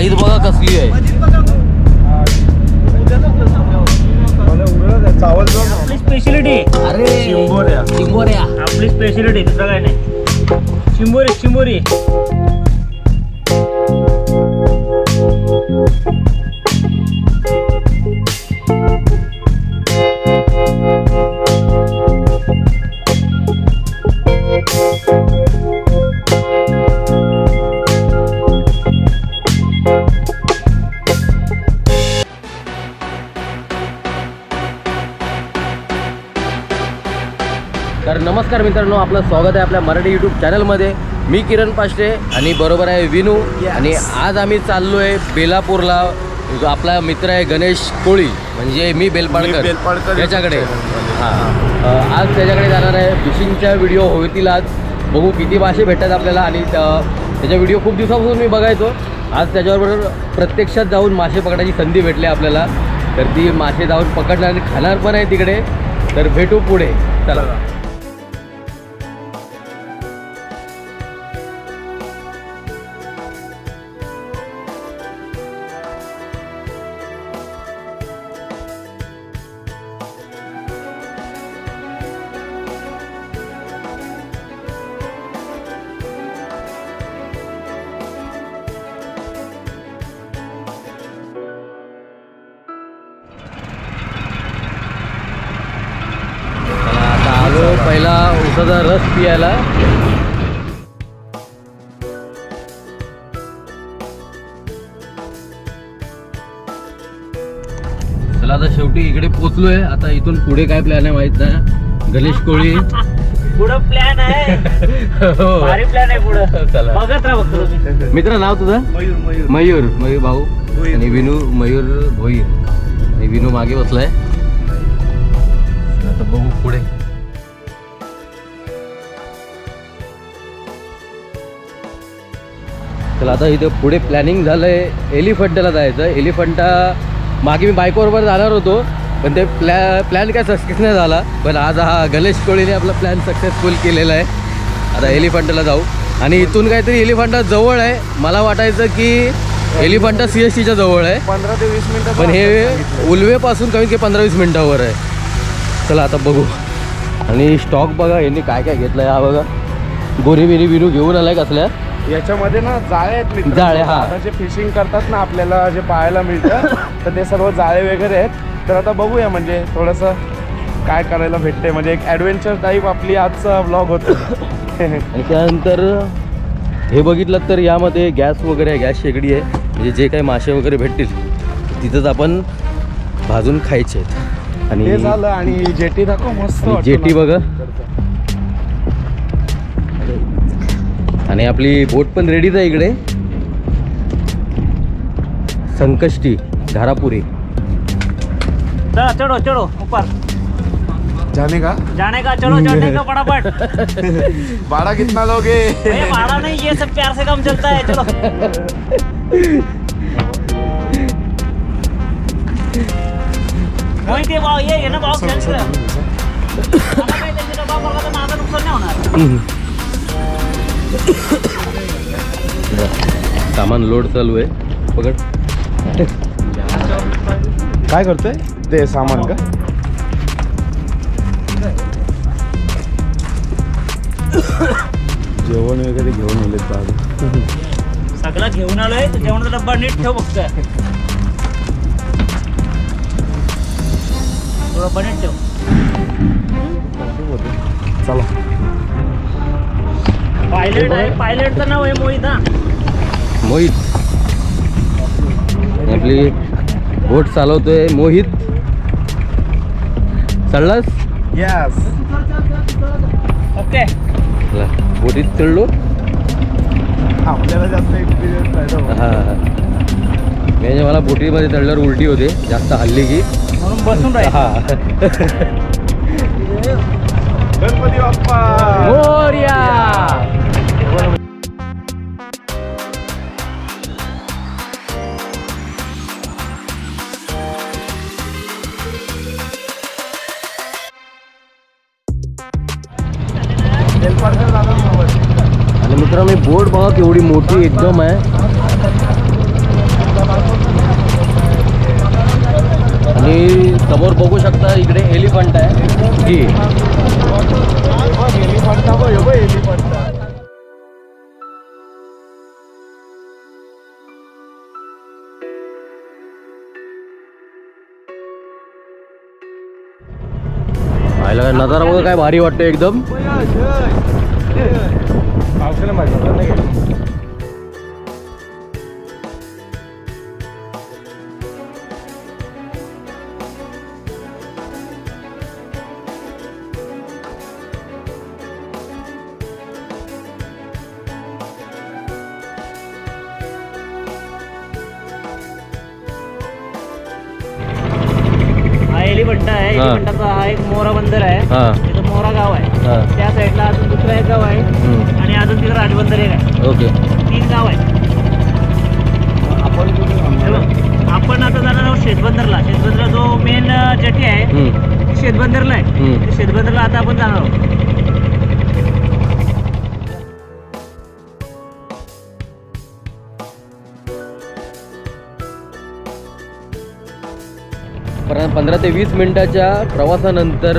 Size बघा कसली आहे. आपली स्पेशलिटी. अरे चिंबोऱ्या. चिंबोऱ्या आपली स्पेशलिटी दुसरं काय नाही. चिंबोरी चिंबोरी. तर नमस्कार मित्रांनो, आपलं स्वागत आहे आपल्या मराठी यूट्यूब चॅनलमध्ये. मी किरण पाष्टे आणि बरोबर आहे विनू. आणि आज आम्ही चाललो आहे बेलापूरला. आपला मित्र आहे गणेश कोळी, म्हणजे मी बेलपाडकर याच्याकडे. हां, आज त्याच्याकडे जाणार आहे. फिशिंगच्या व्हिडिओ होतील आज. बघू किती मासे भेटतात आपल्याला. आणि त्याच्या व्हिडिओ खूप दिवसापासून मी बघायचो. आज त्याच्याबरोबर प्रत्यक्षात जाऊन मासे पकडायची संधी भेटली आपल्याला. तर ती मासे जाऊन पकडणार आणि खाणार पण आहे तिकडे. तर भेटू पुढे, चला. पहिला उसाचा रस पियाला. चला आता शेवटी इकडे पोचलोय. आता इथून पुढे काय प्लॅन आहे माहित नाही. गणेश कोळी पुढं प्लॅन आहे. भारी प्लॅन आहे पुढं. चला बघत राहा बघतो. मित्र, नाव तुझं? मयूर. मयूर भाऊ. आणि विनू मयूर भोईर. आणि विनू मागे बसलाय. आता बघू पुढे. चला आता इथे पुढे प्लॅनिंग झालंय एलिफंटाला जायचं. एलिफंटा मागे मी बाईकवर जाणार होतो, पण ते प्लॅन काय सक्सेस नाही झाला. पण आज हा गणेश कोळीने आपला प्लॅन सक्सेसफुल केलेला आहे. आता एलिफंटाला जाऊ. आणि इथून काहीतरी एलिफंटा जवळ आहे. मला वाटायचं की एलिफंटा CSTच्या जवळ आहे, 15 ते 20 मिनिटं. पण हे उल्वेपासून कमीत कमी 15-20 मिनिटावर आहे. चला आता बघू. आणि स्टॉक बघा यांनी काय काय घेतलं आहे. हा बघा, गोरी बिरी बिरू घेऊन आलाय कसल्या. याच्यामध्ये ना जाळे आहेत मित्र. जाळे, हा. आता जे फिशिंग करतात ना आपल्याला जे पाहायला मिळतं तर ते सर्व जाळे वगैरे आहेत. तर आता बघूया म्हणजे थोडंसं काय करायला भेटते. म्हणजे एक ॲडव्हेंचर टाईप आपली आजचा व्लॉग होतो. आणि त्यानंतर हे बघितलं तर यामध्ये गॅस वगैरे आहे, गॅस शेगडी आहे. म्हणजे जे काही मासे वगैरे भेटतील तिथंच आपण भाजून खायचे आहेत. आणि हे झालं. आणि जेटी दाखव मस्त. जेटी बघा. आणि आपली बोट पण रेडीच आहे इकडे. संकष्टी धारापुरी. चलो चलो ऊपर जाने का चलो चढ़ने का फटाफट. भाड़ा कितना लोगे? भाड़ा नहीं, ये सब प्यार से काम चलता है. चलो. मोहिते भाव ये ना भाव खेळ. माझं नुकसान नाही होणार. सामान लोड चालू आहे. पकड. काय करतोय ते सामान का? जेवण वगैरे घेऊन आले बाबा. सगळं घेऊन आलोय. जेवणाचा डब्बा नीट ठेव फक्त. डब्बा नीट ठेव. चला. पायलट आहे. पायलटचं नाव आहे मोहित. हा, मोहित. आपली बोट चालवतोय मोहित. चढलास? यस. ओके. बोटीत चढलो. आपल्याला जास्त एक्सपिरियन्स आहे. हां, म्हणजे मला बोटीमध्ये चढल्यावर उलटी होते जास्त हल्ली की, म्हणून बसून राहा. हां. गणपती बाप्पा मोरया. आणि मित्रांनो, मी बोट बघा केवढी मोठी एकदम आहे. समोर बघू शकता इकडे एलिफंट आहे की पाहायला काय नजारा बघा काय भारी वाटतं एकदम. पावसाला मजा नाही. एलिफंट आहे. एलिफंटाचा हा एक मोरा बंदर आहे. तिथं मोरा गाव आहे. त्या साईडला अजून दुसरं एक गाव आहे आणि अजून तिथं राजबंदर एक आहे. ओके 3 गाव आहे. आपण आता जाणार आहोत शेतबंदरला. शेतबंदरला जो मेन जेटी आहे ती शेतबंदरला आहे. शेतबंदरला आता आपण जाणार आहोत. पण 15 ते 20 मिनिटाच्या प्रवासानंतर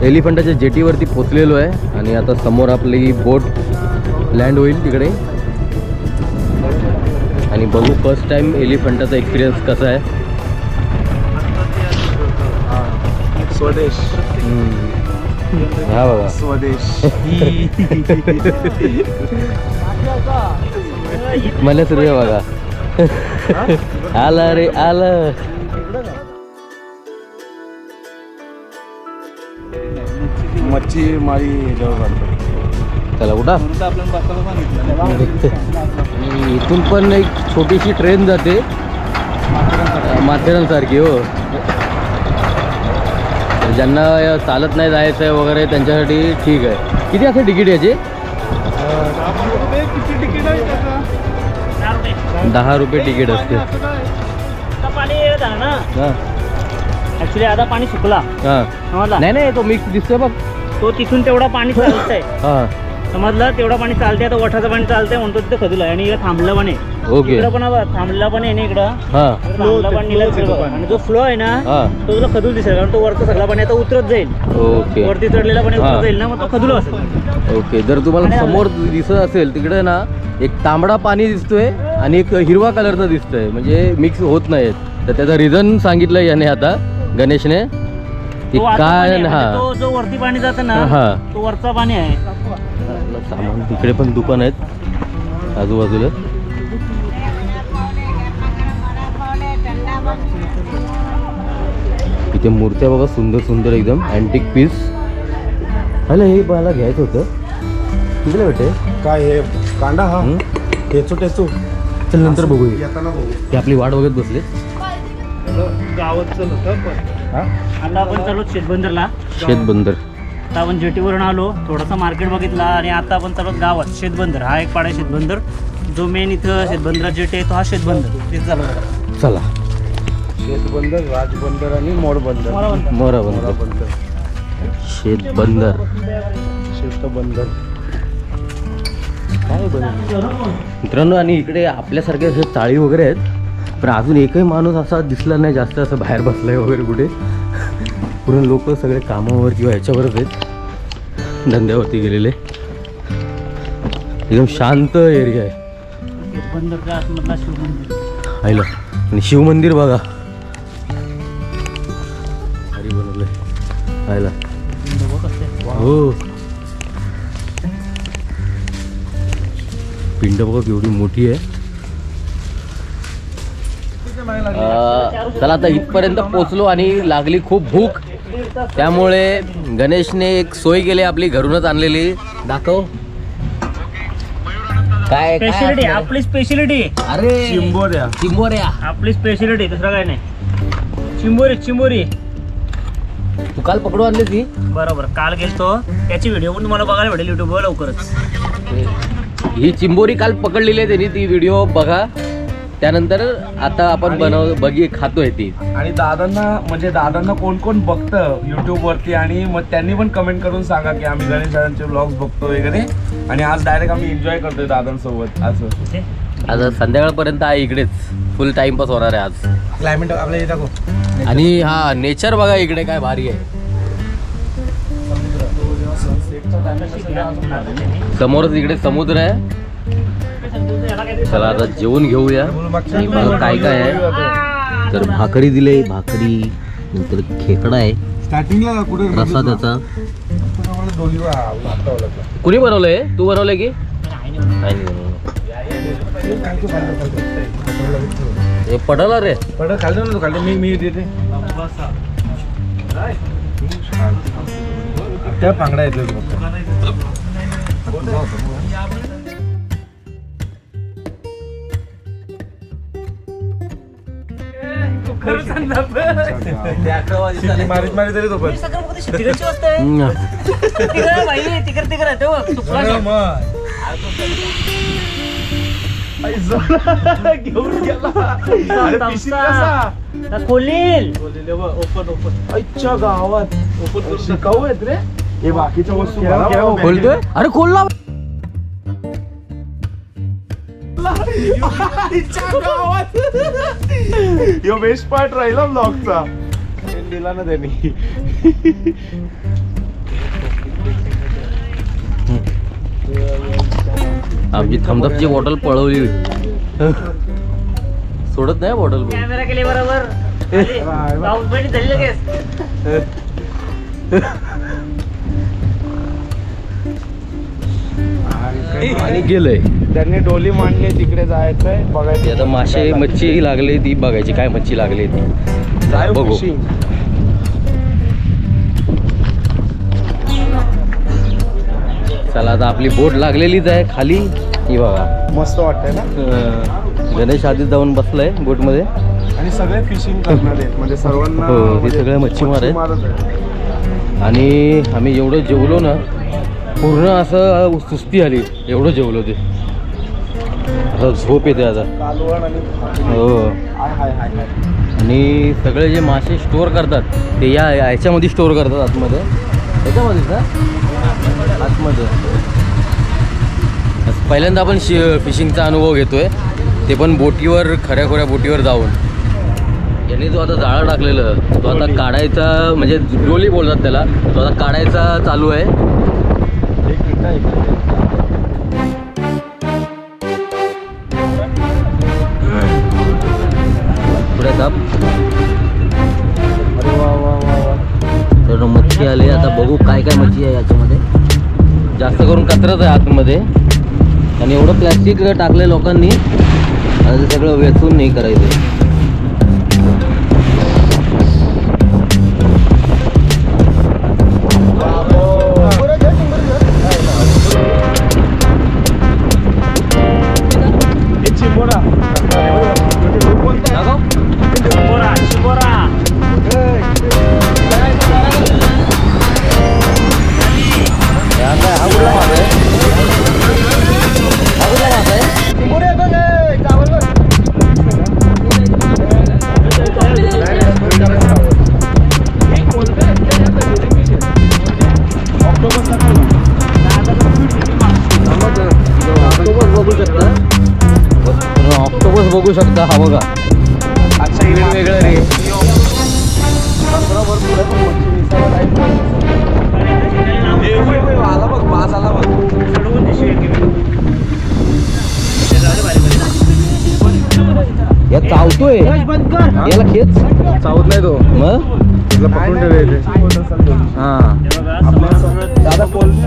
एलिफंटाच्या जेटीवरती पोचलेलो आहे आणि आता समोर आपली बोट लँड होईल तिकडे आणि बघू फर्स्ट टाइम एलिफंटाचा एक्सपिरियन्स कसा आहे. स्वदेश. हा बाबा स्वदेश. मला सुरू आहे बघा. आला रे आलं. मच्छी मारी जवळ काढतो. चला उठा. इथून पण एक छोटीशी ट्रेन जाते माथेरानसारखी. हो ज्यांना चालत नाही जायचं आहे वगैरे त्यांच्यासाठी ठीक आहे. किती असं तिकीट याचे? 10 रुपये तिकीट असते. पाणी झालं ना हां ऍक्च्युली आता पाणी सुकला. हां समजला नाही नाही तो मिक्स दिसतोय बघ. तो तिथून तेवढा पाणी चालतंय. हां समजलं तेवढा पाणी चालतंय. आता वठाचं पाणी चालतंय म्हणतो तिथं खदुला आणि इकडे थांबलं पण आहे. ओके इकडं पण थांबला पण आहे ना इकडं. हां थांबला पण आणि जो फ्लो आहे ना हां तो तुला खदूल दिसेल कारण तो वरचा सगळा पाणी आता उतरत जाईल. ओके वरती चढलेला पाणी उतरत जाईल ना मग तो खदुला असेल. ओके. जर तुम्हाला समोर दिसत असेल तिकडे ना एक तांबडा पाणी दिसतोय आणि एक हिरवा कलरचा दिसतोय म्हणजे मिक्स होत नाहीत. तर त्याचं रिझन सांगितलं याने आता गणेशने की तो आता काय. पाणी आहे, हा म्हणजे तो जो वरती पाणी जातं ना हा तो वरचा पाणी आहे. सामान तिकडे पण दुकान आहेत आजूबाजूला. इथे मूर्त्या बघा सुंदर सुंदर एकदम अँटिक पीस. हॅलो हे मला घ्यायचं होतं. कितीला भेटे काय हे कांदा? हा टेचू टेचू. चल नंतर बघूया. येताना बघू. ते आपली वाट बघत बसले. गावात आता आपण चालू शेतबंदरला. शेतबंदर. आता आपण जेटीवरून आलो थोडासा मार्केट बघितला आणि आता आपण चालू गावात शेतबंदर. हा एक पाडा शेतबंदर जो मेन इथं शेतबंदरा जेट आहे तो हा शेतबंदर तेच चालू. चला शेतबंदर, राजबंदर आणि मोरबंदर. मोराबंदर. शेतबंदर. शेतबंदर काय मित्रांनो. आणि इकडे आपल्यासारखे असे चाळी वगैरे आहेत पण अजून एकही माणूस असा दिसला नाही जास्त असं बाहेर बसलाय वगैरे कुठे. पूर्ण लोक सगळे कामावर किंवा ह्याच्यावरच आहेत धंद्यावरती गेलेले. एकदम शांत एरिया आहे. बंदरच्या आतमधला शिवमंदिर आईला. आणि शिवमंदिर बघा भारी बनवलंय. आईला हो पिंड बघा केवढी मोठी आहे. चला आता इथपर्यंत पोचलो आणि लागली खूप भूक त्यामुळे गणेशने एक सोय केली आपली घरूनच आणलेली. दाखव काय स्पेशालिटी आपली स्पेशालिटी. अरे चिंबोऱ्या. चिंबोऱ्या आपली स्पेशालिटी दुसरा काय नाही. चिंबोरी चिंबोरी तू काल पकडू आणली ती. बरोबर काल गेलतो त्याची व्हिडिओ पण तुम्हाला बघायला भेटेल युट्यूबवर लवकरच. ही चिंबोरी काल पकडलेली आहे त्यांनी. ती व्हिडिओ बघा. त्यानंतर आता आपण बघी खातोय ती. आणि दादांना कोण कोण बघतं YouTube वरती आणि मग त्यांनी पण कमेंट करून सांगा की आम्ही गणेश दादांचे व्लॉग्स बघतो वगैरे आणि आज डायरेक्ट आम्ही एन्जॉय करतोय दादांसोबत. असं आज संध्याकाळपर्यंत आहे इकडेच फुल टाइमपास होणार आहे आज. क्लायमेट आपल्या इथं आणि हा नेचर बघा इकडे काय भारी आहे. समोरच इकडे समुद्र आहे. चला आता जेवून घेऊया. आणि बघा काय काय आहे तर भाकरी दिले, भाकरी नंतर खेकडा आहे स्टार्टिंगला कुठे रस्सा त्याचा. कुणी बनवलंय? तू बनवलंय की नाही? हे पडला रे. पडत खाल्लं ना, खाल्लं मी देते त्या पांगड्या येतल्या मारी तरी तो पण घेऊन गेला अच्छा गावात शिकाऊ आहेत रे हे बाकीच्या वस्तू. खोलतोय? अरे खोलला. यो बेस्ट पार्ट राहिला ब्लॉगचा. दिला ना त्यांनी. आमची थम्सअपची बॉटल पळवली. सोडत नाही बॉटल. कॅमेरा केले बरोबर. आणि गेलंय. त्यांनी डोली मांडली तिकडे जायचंय बघायचं. आता मासे मच्छी लागली ती बघायची काय मच्छी लागली ती बघू. चला आता आपली बोट लागलेलीच आहे खाली. ही बघा मस्त वाटतंय ना. गणेश आधीच जाऊन बसलाय बोट मध्ये आणि सगळे फिशिंग करणार आहेत म्हणजे सर्वांना. हो हे सगळे मच्छीमार आहेत. आणि आम्ही एवढं जेवलो ना पूर्ण असं सुस्ती आली. एवढं जेवलो ते आता झोप येते आता. कालवण आणि हो हाय. आणि सगळे जे मासे स्टोअर करतात ते याच्यामध्ये स्टोअर करतात आतमध्ये. याच्यामध्येच ना आतमध्ये. पहिल्यांदा आपण फिशिंगचा अनुभव घेतोय ते पण बोटीवर, खऱ्या बोटीवर जाऊन. यांनी जो आता जाळं टाकलेलं तो आता काढायचा म्हणजे डोली बोलतात त्याला. तो आता काढायचा चालू आहे. पुढे दाब. तर मच्छी आली. आता बघू काय काय मच्छी आहे याच्यामध्ये. जास्त करून कचराच आहे आतमध्ये. आणि एवढं प्लॅस्टिक टाकलंय लोकांनी. आता ते सगळं वेचून नाही करायचं. ऑक्टोपस बघू शकता. हा बघा अच्छा वेगळं रे. आला बघ पास आला बघ. या चावतोय. याला खेच चावत नाही तो. मग पकडून ठेवायचे. हा दादा कोलबी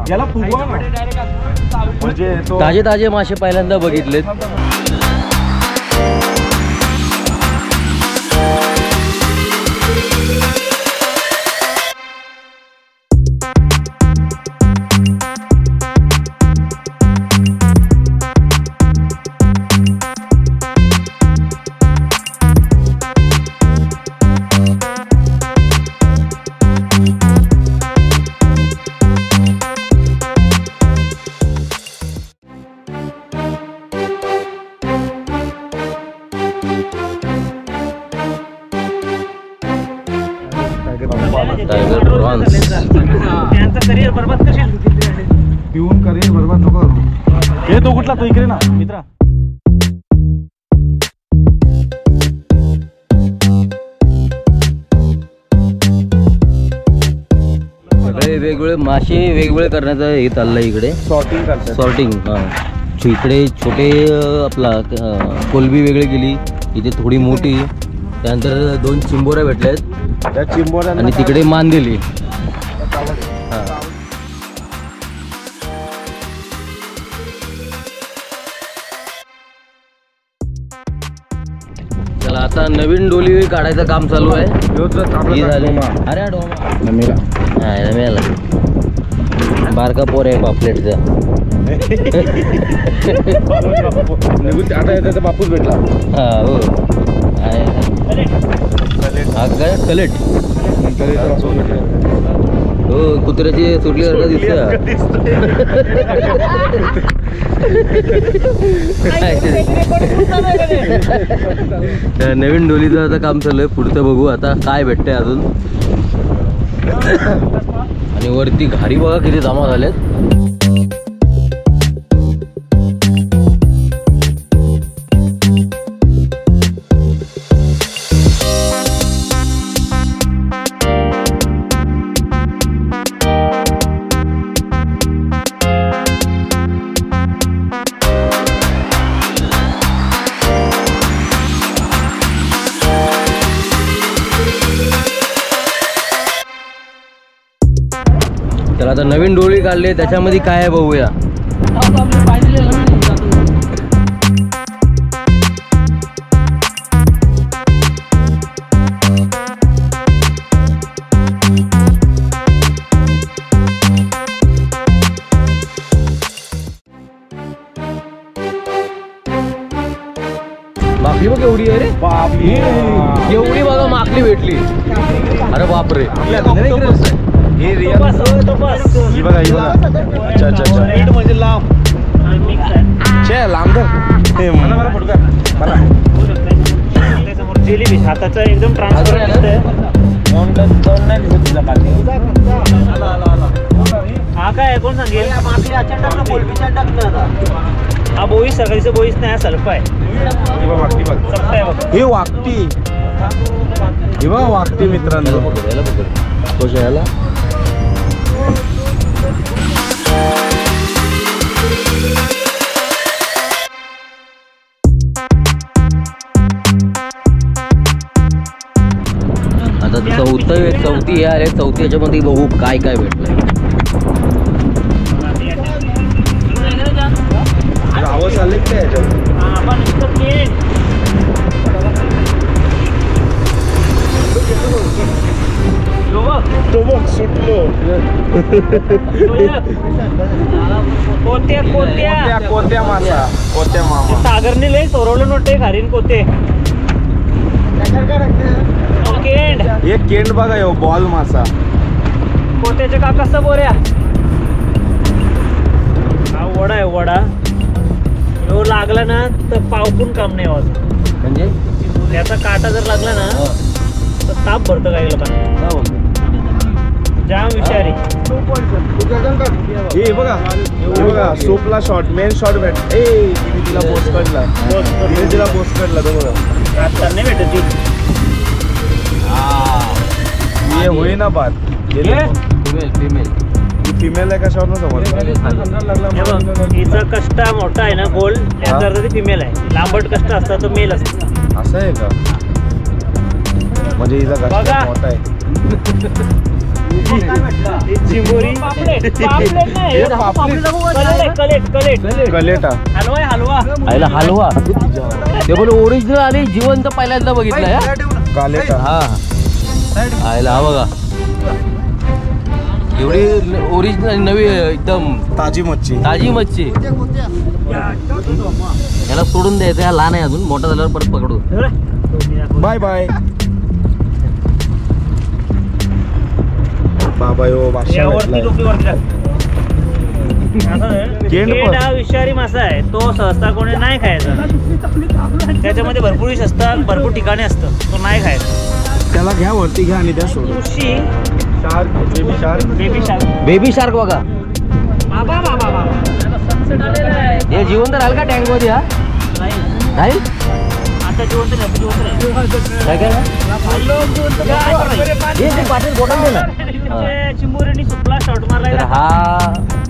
याला फुगवा म्हणजे ताजे ताजे मासे पहिल्यांदा बघितलेत. Tiger prawns. त्यांचं करिअर बरबाद कशी पिऊन करिअर बरबाद नको करू. हे तो कुठला तो इकडे ना मित्रा. सगळे वेगवेगळे मासे वेगवेगळे करण्याचं हे चाललंय इकडे. सॉर्टिंग करतात. सॉर्टिंग. हां, इकडे छोटे आपला कोलबी वेगळी केली, इथे थोडी मोठी, त्यानंतर 2 चिंबोऱ्या भेटल्यात त्या चिंबोऱ्यांना आणि तिकडे मान दिली. हां, चला आता नवीन डोली काढायचं काम चालू आहे. ही झाली. अरे डोमा नमीला. हा रम्याला बारका पोर आहे पापलेटचा. निघून आता येतात बापूच भेटला. हा हो आहे. हा काय कलेट. हो कुत्र्याची सुटल्यासारखं दिसतं. नवीन डोलीचं आता काम चालू आहे. पुढचं बघू आता काय भेटतंय अजून. आणि वरती घारी बघा किती जमा झालेत. तर आता नवीन डोळी काढली, त्याच्यामध्ये काय आहे बघूया. माकली बघ एवढी आहे रे. बापरे. एवढी बघा माकली भेटली. अरे बापरे. हे रिअल. ही बघा ही बघा. अच्छा अच्छा अच्छा. म्हणजे लांब. छे लांब कर. हे मला फुटका मला. जिलेबी हाताचा एकदम ट्रान्सफर दिसतंय. हा काय कोण सांगेल. हा बोईस सकाळीचं बोईस नाही, सल्फ आहे. सप्त आहे बघ. हे वागती. हे बघा वागती मित्रांनो. याला आता चौथी हे आले. चौथी याच्यामध्ये बघू काय काय भेटलंय. आवाज आले काय याच्यावर. तो बघ सुटलो. कोत्या मासा. कोत्या मामा. सागरने लय सोरवलं नव्हते खारीन कोते. एक केंड बघा यो बॉल मासा. कोत्याच्या का कसं बोऱ्या. हा वडा आहे वडा. तो लागला ना तर पावपून काम नाही होत. म्हणजे त्याचा काटा जर लागला ना तर ताप भरतं काही लोकांना. जाम विषारी. हे बघा हे बघा सोपला शॉट. मेन शॉट भेट. तिला पोस्ट काढला. तिला पोस्ट काढला तो बघा. आता नाही भेटत ती. ये होईना बात. फिमेल फिमेल आहे का शॉट न समज. हिचा कष्टा मोठा आहे ना गोल त्याचा अर्थ ती फिमेल आहे. लांबट कष्ट असतात तो मेल असतो. असं आहे का. म्हणजे हिचा कष्ट मोठा आहे. चिंबोरी कलेटा. हलवा हलवा आयला हलवा. ते बोल ओरिजिनल आली जिवंत पहिल्यांदा बघितलंय. कालेटा. हा आयला हा बघा एवढी ओरिजिनल नवी एकदम ताजी ताजी मच्छी. याला सोडून द्यायचं. हा लहान आहे अजून. मोठा झाल्यावर परत पकडू. Bye bye. बाबा यो मासा केंड हा विषारी मासा आहे. तो सहसा कोणी नाही खायचा. त्याच्यामध्ये भरपूर विष असतात, भरपूर ठिकाणी असतं. तो नाही खायचा. त्याला घ्या वरती घ्या आणि त्या सोडून. तुळशी बेबी शार्क बेबी शार्क बघा. बाबा बाबा बाबा हे जिवंत राहील का टँक मध्ये? हा नाही आता जिवंत काय काय हे ते पाटील बॉटल दे ना. चिंबोरीने सुपला शॉट तर मारला. हा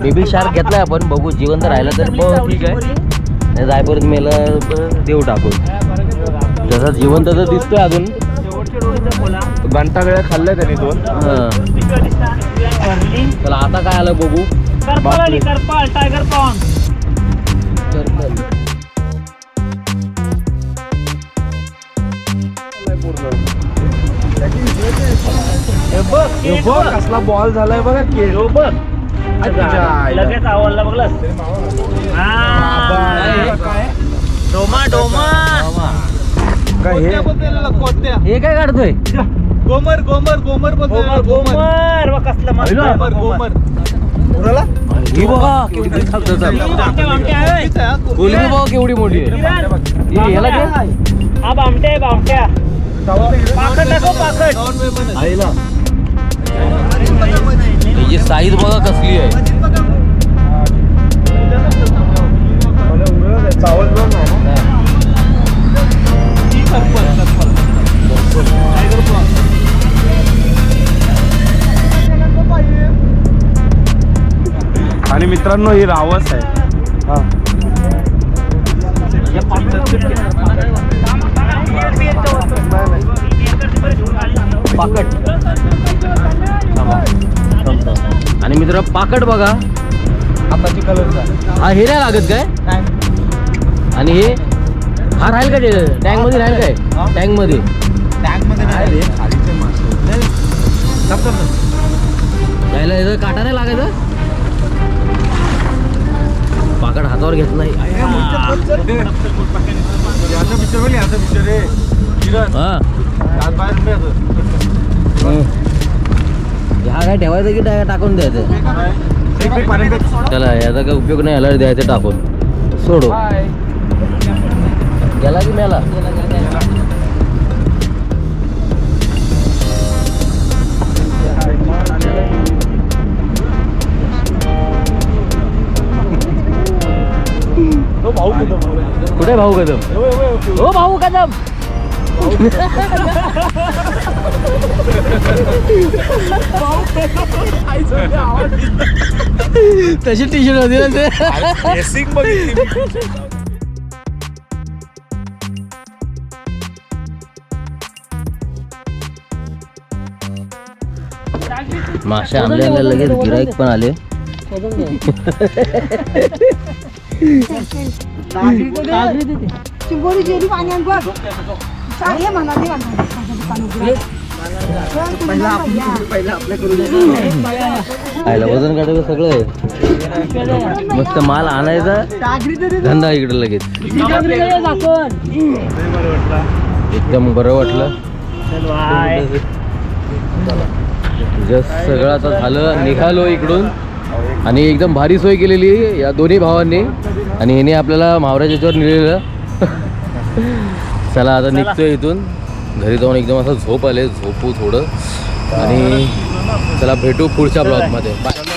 बेबी शार्क घेतलाय आपण. बघू जिवंत राहिला तर बघ ठीक आहे, नाही जायपर्यंत मेला देऊ टाकून. जसा जिवंत तर दिसतोय अजून. घंटागळ्या खाल्ल्या त्यांनी 2. चला आता काय आलं बघू. करपाल टायगर प्रॉन. हे बघ कसला बॉल झालाय बघा केळ. लगेच आवडला बघलास. डोमा डोमा काय हे हे काय काढतोय? गोमर गोमर गोमर गोमर वा कसला मस्त. गोमर ही बघा केवढी कोलबी बघा केवढी मोठी आहे. याला घे. हा बामट्या बामट्या. पाकट टाको पाकट. आईला हिची साईज बघा कसली आहे. आणि मित्रांनो ही रावस आहे. हा पाकट. आणि मित्र पाकट बघा. आताची कलरचा हा हे नाही लागत काय? आणि हे हा राहील का टँक मध्ये? राहील काय टँक मध्ये? यायला याचा काटा नाही लागायचा. पाकट हातावर घेतलाय. हा काय ठेवायचं की टाकून द्यायचं? त्याला याचा काय उपयोग नाही, याला द्यायचं टाकून. सोडू गेला की मेला. कुठे भाऊ कदम? हो भाऊ कदम. तशी टी शर्ट होती ना ते. मासे आणल्याला लगेच गिराईक पण आले. चिंबोरी जेली पाण्यात बघ. चांगले म्हणाले आयला वजन काढायचं सगळं आहे. मस्त माल आणायचा धंदा इकडे लगेच. एकदम बरं वाटलं. जस्ट सगळं आता झालं. निघालो इकडून आणि एकदम भारी सोय केलेली या दोन्ही भावांनी. आणि हिने आपल्याला मावऱ्याच्या याच्यावर नेलेलं. चला आता निघतोय इथून. घरी जाऊन एकदम असं झोप आले. झोपू थोडं आणि चला भेटू पुढच्या ब्लॉगमध्ये. बाय.